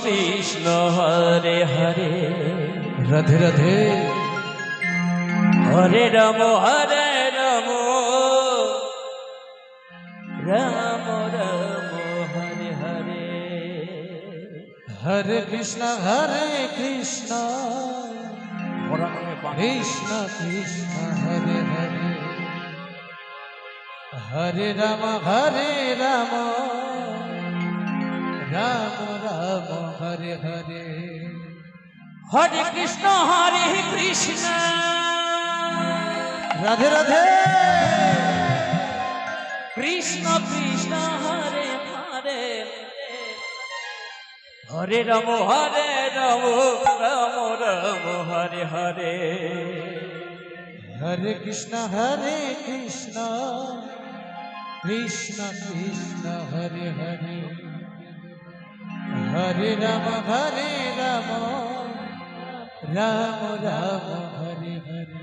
Krishna Hare Hare Radhe Radhe Hare Ram Ram Ram Hare Hare Hare Krishna Krishna Krishna Krishna Hare Hare Hare Ram Ram Ram Hare Hare Hare Krishna Radhe Radhe Krishna Krishna Hare Hare Hare Ram Ram Ram Hare Hare Hare Krishna Krishna Krishna Krishna Hare Hare Hare Ram Ram Ram Hare Hare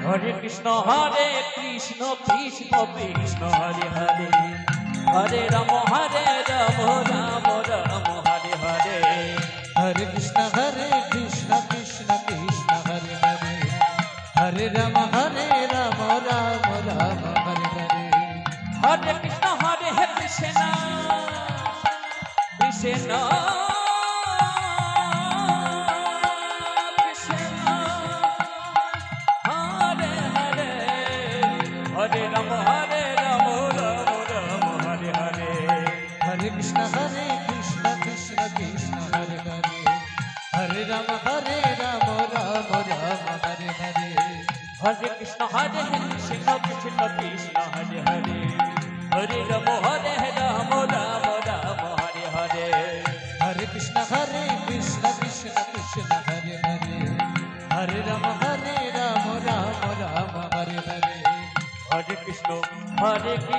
Hare Krishna Krishna Krishna Hare Hare Hare Ram Ram Ram Hare Hare Hare Krishna Krishna Krishna Krishna Hare Hare Hare Ram Ram Ram Hare Hare Hare Krishna Krishna Krishna Hare Ram Ram Ram Hare Hare Hare Krishna Krishna Krishna Hare Hare Hare Ram Ram Ram Hare Hare Hare Krishna Krishna Krishna Hare Hare Hare Ram Ram Ram Hare Hare Hare Krishna Krishna Krishna Hare Hare Hare Ram Ram Hare Hare Hare Krishna Krishna Krishna Hare Hare Hare Ram Ram Ram Hare Hare Hare Krishna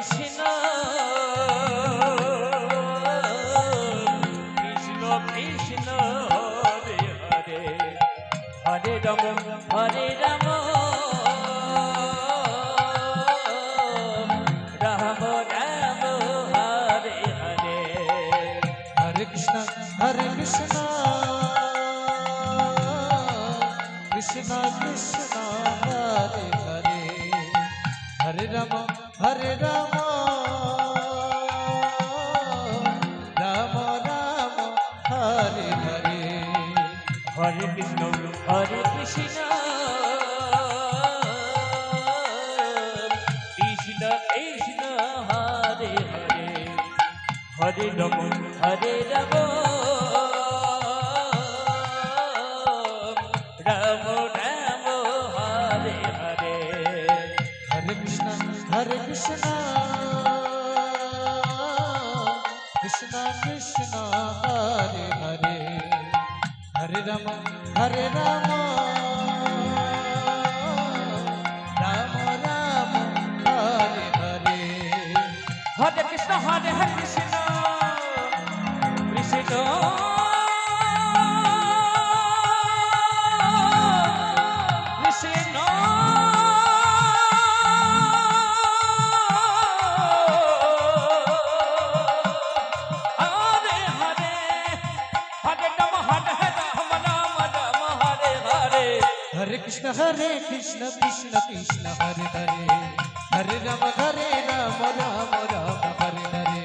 Krishna Krishna Hare Hare Hare Ram Ram Ram Hare Hare Hare Krishna Krishna Krishna Krishna Hare Hare Hare Ram Ram Ram Hare Hare Hare Krishna Krishna Krishna Krishna Hare Hare Hare Ram Ram Ram Hare Hare Hare Krishna Krishna Krishna Krishna Hare Hare Hare Ram Ram Hare Hare Hare Krishna Krishna Krishna Hare Hare Hare Ram Ram Ram Hare Hare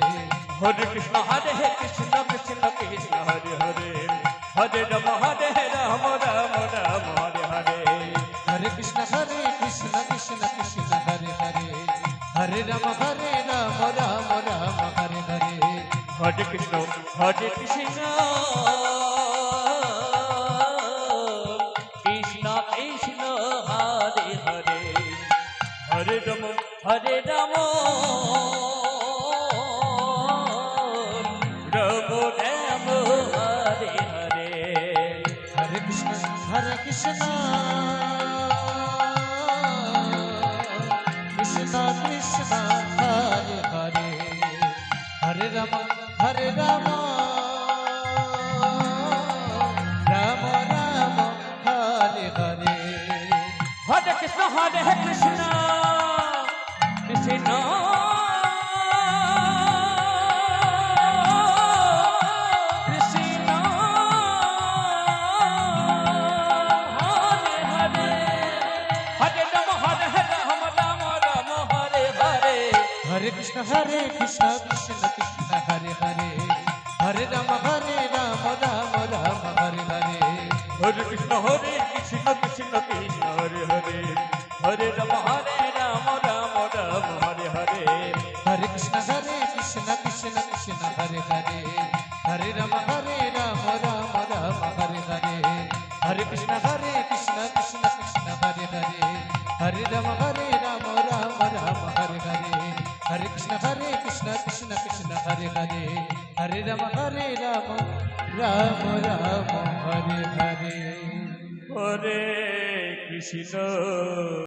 Hare Krishna Krishna Krishna Hare Hare Hare Ram Ram Ram Hare Hare Hare Krishna Krishna Krishna Hare Hare Hare Ram Ram Ram Hare Hare Hare Krishna Krishna Krishna Hare Hare Hare Ram Ram Ram Hare Hare Hare Krishna Krishna Krishna Krishna Hare Hare Hare Ram Ram Ram Hare Hare Hare Krishna Krishna Krishna Krishna Hare Krishna Krishna Krishna Hare Hare Hare Ram Ram Ram Hare Hare Hare Krishna Krishna Krishna Hare Hare Hare Ram Ram Ram Hare Hare Hare Krishna Krishna Krishna Hare Hare Hare Ram Ram Ram Hare Hare Hare Krishna Krishna Krishna Hare Hare Hare Ram Ram Ram Hare Hare Hare Krishna Krishna Krishna Hare Hare Hare Ram Ram Ram Hare Hare Hare Krishna